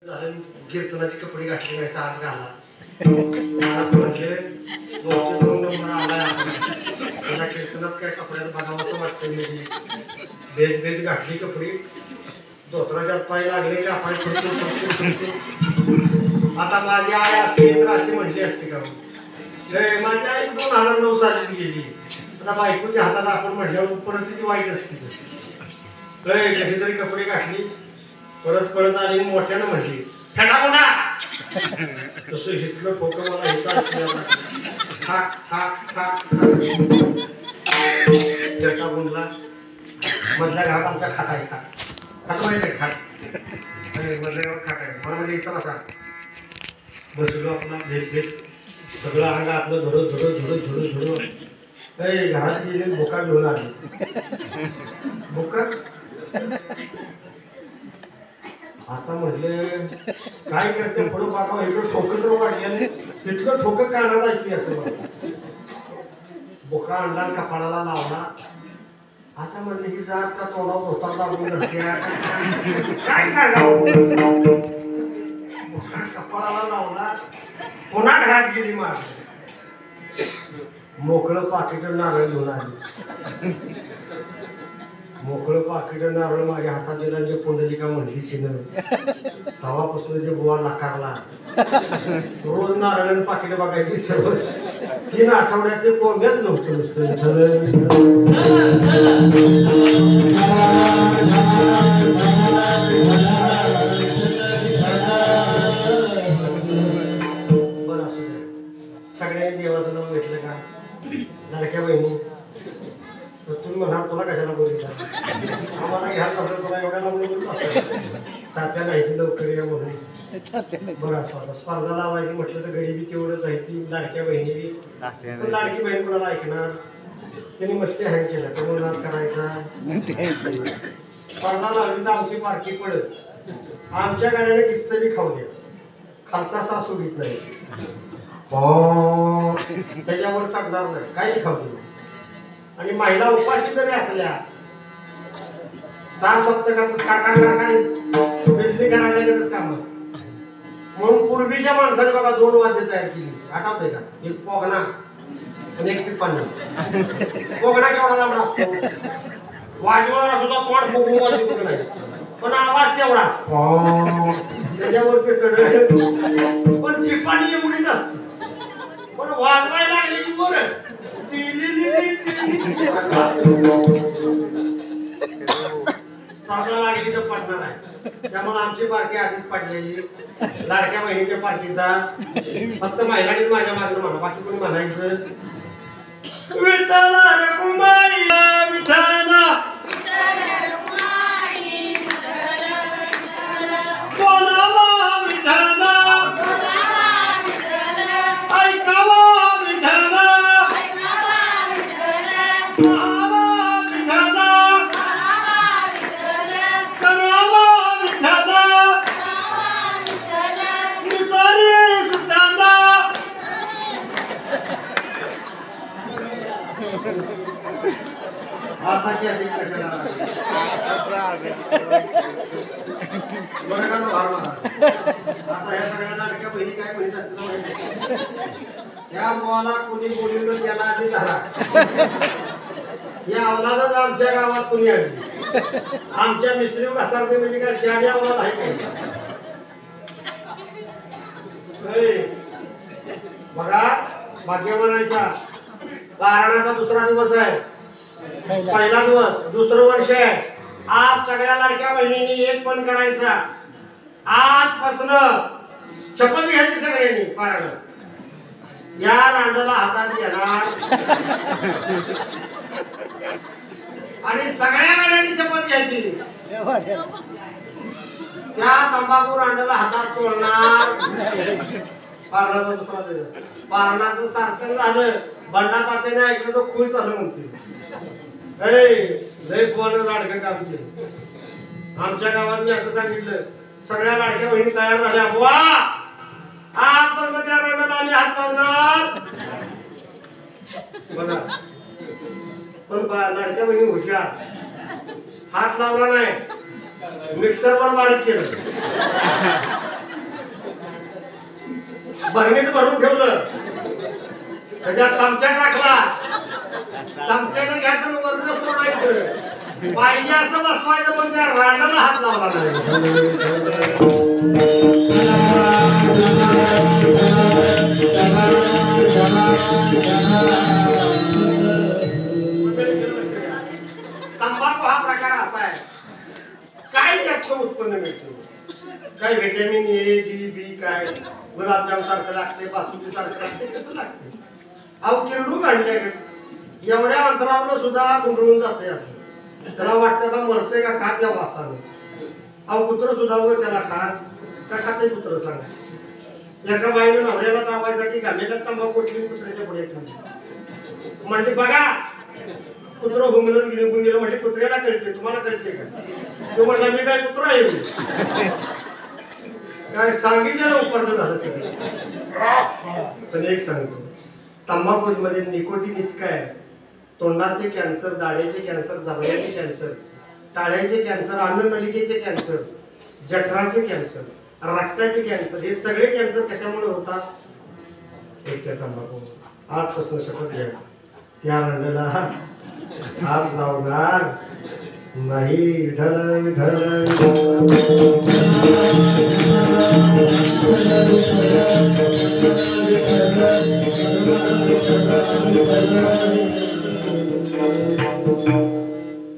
कीर्तनाचे कपडे घातले नाही आज घाला म्हणजे दोन नंबर आला मला कीर्तनात काय कपड्यात बघावं वाटतं मी बेस बेस घातली कपडे धोत्राच्यात पाय लागले की आपण आता माझी आई असते तर अशी म्हटली असते का माझी आई 2009 साली गेली आता बायकोच्या हातात आपण म्हटल्यावर परिस्थिती वाईट असते कशी तरी कपडे घातली परत परत आली मोठ्यानं म्हटली फेटा कोणा तसं हिटलं ठोकं मला हिता ठाक ठाक ठाक फेटा गुंडला मधल्या घरात आमचा खाटा आहे खाट माहिती आहे खाट मधल्यावर खाट आहे मला म्हणजे इथं बसा बसलो आपला भेट भेट सगळं अंग आपलं धडो धडो धडो धडो धडो काही घरात गेले भोका घेऊन आले भोका आता म्हटले काय करते पुढं पाठवा इकडं ठोकं तर वाटले तिथलं ठोकं काढायला ऐकली असं बोका आणला कपाळाला लावला आता म्हणले की जात का तोंडा होता लागून काय सांगावं बोका कपाळाला लावला पुन्हा घरात गेली मार मोकळं पाकिट नारळ घेऊन आली मोकळं पाकिट नारळ माझ्या हातात दिला जे पुंडलिका म्हणली तिनं तेव्हापासून जे बुवा नाकारला रोज नारळ पाकिट बघायची सवय 3 आठवड्यात ते कोंब्याच नव्हतं नुसतं बरं असू दे सगळ्यांनी देवाचं नाव घेतलं का लाडक्या बहिणी तुम्ही म्हणाल तुला कशाला बोलता आम्हाला घ्यायला असेल तुला एवढ्या लावून तात्या नाही लवकर या म्हणून बरं असं स्पर्धा लावायची म्हटलं तर गरिबी तेवढंच आहे ती लाडक्या बहिणी पण लाडकी बहीण कोणाला ऐकणार त्यांनी मस्ती हँग केलं तो नाच करायचा स्पर्धा लावली तर आमची पारखी पडत आमच्या गाड्याने किस्तरी खाऊ द्या खालचा सासू घेत नाही त्याच्यावर चढणार नाही काही खाऊ दे आणि महिला उपाशी जरी असल्या तार सप्तकात काढकाडी बिजली काढण्याचं काम म्हणून पूर्वीच्या माणसाने बघा 2 वाद्य तयार केली आठवतंय का एक पोगणा आणि एक पिप्पाना पोगणा केवढा लांबडा असतो वाजवायला सुद्धा तोंड फुगून वाजवतो नाही पण आवाज तेवढा त्याच्यावर ते चढ पण पिप्पानी एवढीच असते पण वाजवायला लागली की बरं स्पर्धा लागली तर पडणार आहे त्यामुळे आमची पार्टी आधीच पडलेली लाडक्या बहिणीच्या पार्टीचा फक्त महिलांनीच माझ्या मागणं म्हणा बाकी कोणी म्हणायचं विठ्ठला रखुमाई विठ्ठला बोलावा विठ्ठला आता क्या या सगळ्या लाडक्या बहिणी काय म्हणत असतात या मुलाला कुणी बोलवलं त्याला आधी धरा या अवलादच आमच्या गावात कुणी आणली आमच्या मिसरी घसारते म्हणजे काय शहाणी अवलाद आहे काय बघा भाग्य म्हणायचा पारणाचा दुसरा दिवस आहे पहिला दिवस दुसरं वर्ष आहे आज सगळ्या लाडक्या बहिणींनी एक पण करायचा आजपासून शपथ घ्यायची सगळ्यांनी पारण या रांडाला हातात घेणार आणि सगळ्या गाड्यांनी शपथ घ्यायची त्या तंबाखू रांडाला हातात सोडणार पारणाचा दुसरा दिवस पारणाचं सारखं झालं बंडा तात्याने ऐकलं तर खुश झालं म्हणते लय पोहानं लाडकं काम केलं आमच्या गावात मी असं सांगितलं सगळ्या लाडक्या बहिणी तयार झाल्या बुवा आजपर्यंत त्या रंगाला आम्ही हात लावणार बघा पण लाडक्या बहिणी हुशार हात लावला नाही मिक्सर वर बारीक केलं भरणीत भरून ठेवलं त्याच्यात चमचा टाकला चमच्यानं घ्यायचं वरण सोडायचं पाहिजे असं बसवायचं पण त्या रांडाला हात लावला नाही तंबाखू हा प्रकार असा आहे काय त्याचं उत्पन्न मिळतं काय व्हिटॅमिन ए डी बी काय गुलाबजाम सारखं लागते बासुंदी सारखं लागते कसं लागते अहो किरडू काढले एवढ्या अंतरावर सुद्धा गुंडळून जाते असं त्याला वाटतं का मरते का खात या वासाने अहो कुत्र सुद्धा त्याला खात का खाते कुत्र सांगा एका बाईने नवऱ्याला दाबायसाठी घामेला तंबाखू उठली कुत्र्याच्या पुढे म्हणली बघा कुत्र हुंगलून निघून गेलं म्हणजे कुत्र्याला कळते तुम्हाला कळते का तो म्हटलं मी काय कुत्रा आहे काय सांगितलेलं उपकरण झालं सगळं पण एक सांगतो तंबाखू मध्ये निकोटीन इतकं आहे तोंडाचे कॅन्सर दाढेचे कॅन्सर जबड्याचे कॅन्सर टाळ्याचे कॅन्सर अन्ननलिकेचे कॅन्सर जठराचे कॅन्सर रक्ताचे कॅन्सर हे सगळे कॅन्सर कशामुळे होतात एक त्या तंबाखू आजपासून शपथ घ्या त्या रंगाला हात लावणार नाही विठ्ठल विठ्ठल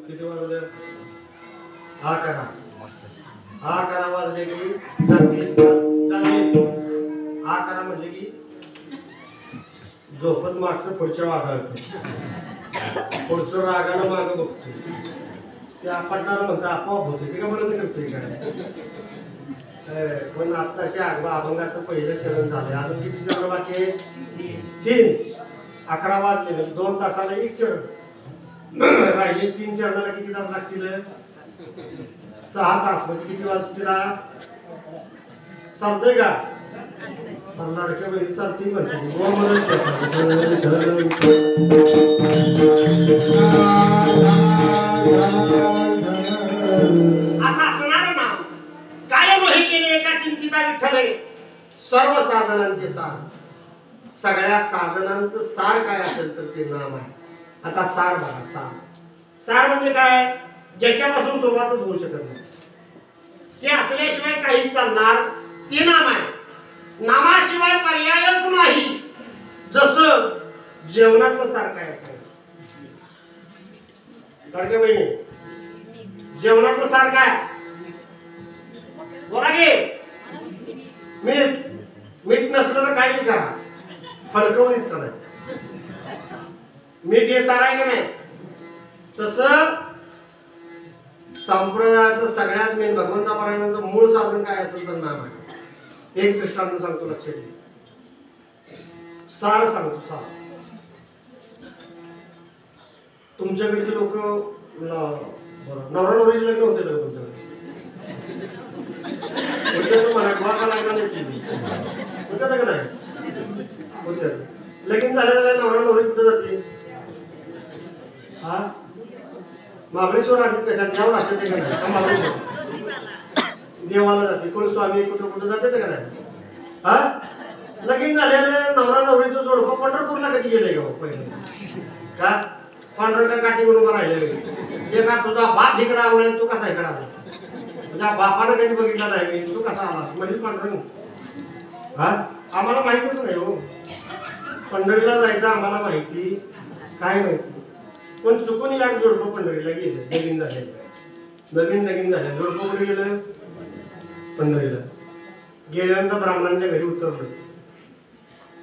किती वाजले हा करा वाजले की हा करा म्हणजे की झोपत मागचं पुढच्या वागायचं पुढचं रागानं मागं बघतो ते आपटणारं म्हणतं आपोआप होते ते का म्हणत करतोय काय पण आत्ताशी अभंगाचं पहिलं चरण झालंय अजून किती चरण बाकी आहे 3 11 वाजले 2 तासाला एक चरण राहिले 3 चरणाला किती तास लागतील 6 तास म्हणजे किती वाजतील चालतंय का लाडक्या बहिणी चालती म्हणते असं असणार ना काय मोही केली एका चिंतिता विठ्ठल सर्व साधनांचे सार सगळ्या साधनांचं सार काय असेल तर ते नाम आहे आता सार बघा सार म्हणजे काय ज्याच्यापासून सुरुवातच होऊ शकत नाही ते असल्याशिवाय काही चालणार ते नाम आहे नामाशिवाय पर्यायच नाही जसं जेवणातलं सार काय असेल लाडक्या बहिणी जेवणातलं सार काय बोला गे मीठ नसलं तर काय बी करा फडकवणीच करा मीठ हे सार आहे का नाही तसं संप्रदायाचं सगळ्यात मेन भगवंतापर्यंत मूळ साधन काय असेल तर नाम आहे एक दृष्टांत सांगतो लक्षात घे सार सांगतो सार तुमच्याकडचे लोक नवरा नवरीचे लग्न होते का तुमच्याकडे मराठवाडा लागला नाही होत्या का नाही होत्या लगीन झाल्या नवरा नवरी कुठे जाते हा महाबळेश्वर आधी कशात द्यावं लागतं ते का नाही देवाला जाते कोण स्वामी कुठं कुठं जाते का नाही हा लगीन झालेलं नवरा नवरीचं जोडपं पंढरपूरला कधी गेले का पहिले का पांढरका काठी म्हणून राहिलेले जे का तुझा बाप इकडे आला नाही तू कसा इकडे आला तुझ्या बापानं कधी बघितला नाही मी तू कसा आला म्हणजे पांढरंग हा आम्हाला माहितीच नाही हो पंढरीला जायचं आम्हाला माहिती काय माहिती पण चुकून या जोडपं पंढरीला गेले लगीन झाले लगीन झाले जोडपं कुठे गेलं पंढरीला गेल्यानंतर ब्राह्मणांच्या घरी उतरलं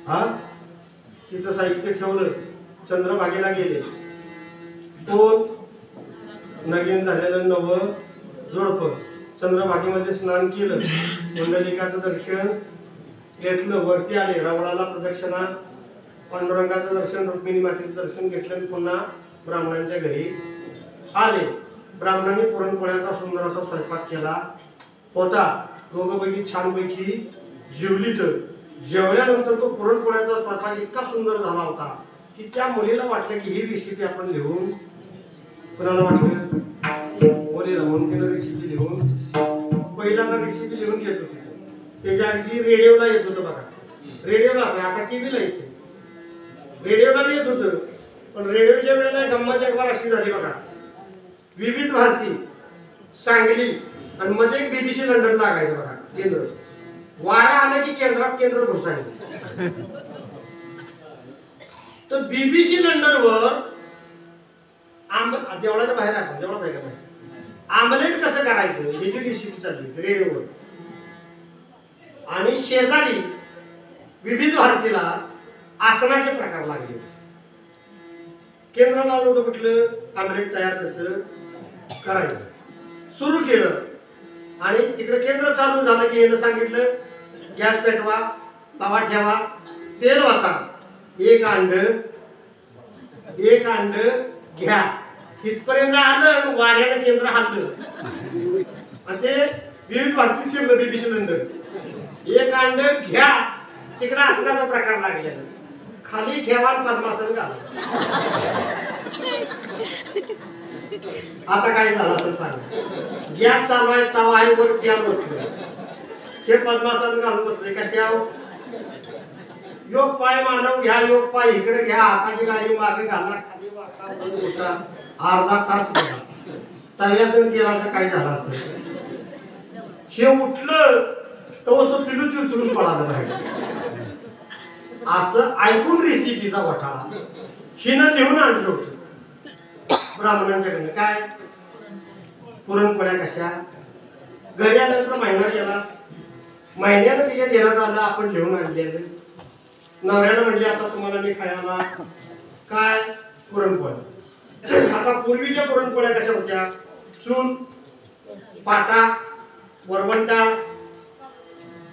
हा तिथं साहित्य ठेवलं चंद्रभागेला गेले कोण नवीन झालेलं नवं जोडपं चंद्रभागेमध्ये स्नान केलं कुंडलिकाचं दर्शन घेतलं वरती आले रावणाला प्रदक्षिणा पांडुरंगाचं दर्शन रुक्मिणी मातेचं दर्शन घेतलं पुन्हा ब्राह्मणांच्या घरी आले ब्राह्मणांनी पुरणपोळ्याचा सुंदर असा स्वयंपाक केला होता दोघंपैकी छानपैकी जेवली तर जेवल्यानंतर तो पुरणपोळ्याचा स्वयंपाक इतका सुंदर झाला होता की त्या मुलीला वाटलं की ही रेसिपी आपण लिहून कुणाला वाटलं मुलीला म्हणून केलं रेसिपी लिहून पहिल्यांदा रेसिपी लिहून घेत होती त्याच्या अगदी रेडिओला येत होतं बघा रेडिओला असायचं, आता टीव्हीला येते. रेडिओला बी येत होतं, पण रेडिओच्या वेळेला गंमत एक बार अशी झाली बघा. विविध भारती सांगली आणि मध्ये एक BBC लंडन लागायचं बघा केंद्र. वारा आला की केंद्रात केंद्र घुसायचं. तर BBC लंडनवर जेवढाच्या बाहेर आहे, जेवढा आहे का नाही, आमलेट कसं करायचं याची रेसिपी चालली रेडिओवर. आणि शेजारी विविध भारतीला आसनाचे प्रकार लागले. केंद्र लावलं होतं कुठलं, आमलेट तयार कसं करायचं सुरू केलं. आणि तिकडे केंद्र चालू झालं की यानं सांगितलं गॅस पेटवा, तवा ठेवा, तेल वाता, एक अंड घ्या. इथपर्यंत आलं, वाऱ्यानं केंद्र हल्लं आणि ते विविध भारती शिरलं BBC लंडन. एक अंड घ्या, तिकडे आसनाचा प्रकार लागलेला, खाली ठेवा, पद्मासन घाला. आता काय झालं तर सांग. गॅस चालू आहे, तवा आहे, वर गॅस बसलं, हे पद्मासन घालून बसले. कसे आहो, योग पाय मानव घ्या, योग पाय इकडे घ्या, हाताची गाडी मागे घाला, खाली वाका, वर उठा. अर्धा तास गेला. तव्याचं तेलाचं काय झालं असं. हे उठलं तर पिलू चुचरून पळालं बाहेर. असं ऐकून रेसिपीचा घोटाळा हिनं लिहून आणलं होतं ब्राह्मणांच्याकडे. काय पुरणपोळ्या कशा, घरी आल्यानंतर महिना गेला, महिन्यानं तिच्या देण्यात आलं, आपण लिहून आणलेलं. नवऱ्यानं म्हणले आता तुम्हाला मी खायला काय पुरणपोळ्या. आता पूर्वीच्या पुरणपोळ्या कशा होत्या, चूल, पाटा, वरवंटा,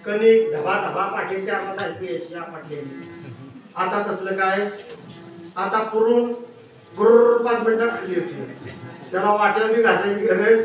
कणिक, धबा धबा पाठीची आम्हाला ऐकू यायची आपटलेली. आता कसलं काय, आता पुरून गुरु 5 मिनिटात खाली होती. त्याला वाट्यावर बी घासायची गरज